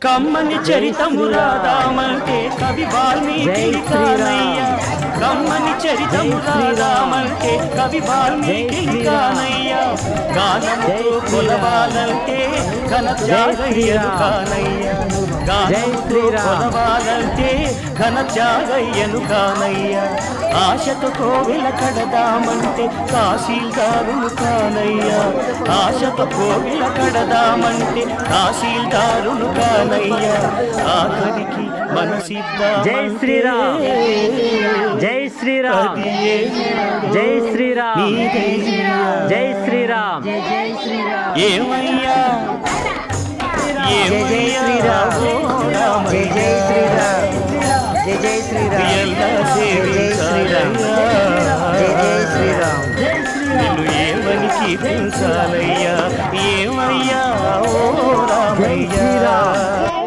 కమ్మని చరితము రాదామంటే కవి వాల్మీకి కానయ్యా. కమ్మని చరితము రాదామంటే కవి వాల్మీకి కానయ్యా. గానముతో కొలవాలంటే ఘన త్యాగయ్యను కానయ్యా. గానముతో కొలవాలంటే ఘన త్యాగయ్యను కానయ్యా. ఆశతో కోవెల కడదామంటే తహసీల్దారులు కానయ్యా. ఆశతో కోవెల కడదామంటే తహసీల్దారులు కానయ్యా. ఆఖరికి మన సిద్ధం. జై శ్రీరామ్, జై శ్రీరామ్, జై శ్రీరామ్, జై శ్రీరామ్, ఏమయ్యా జై జై శ్రీరామ్, జై జై శ్రీరామ్, జై జై శ్రీరామ్, జై శ్రీరామ్, జై జై శ్రీరామ్. నిన్ను ఏమని కీర్తించాలయ్యా. ఏమయ్యా ఓ రామయ్యా.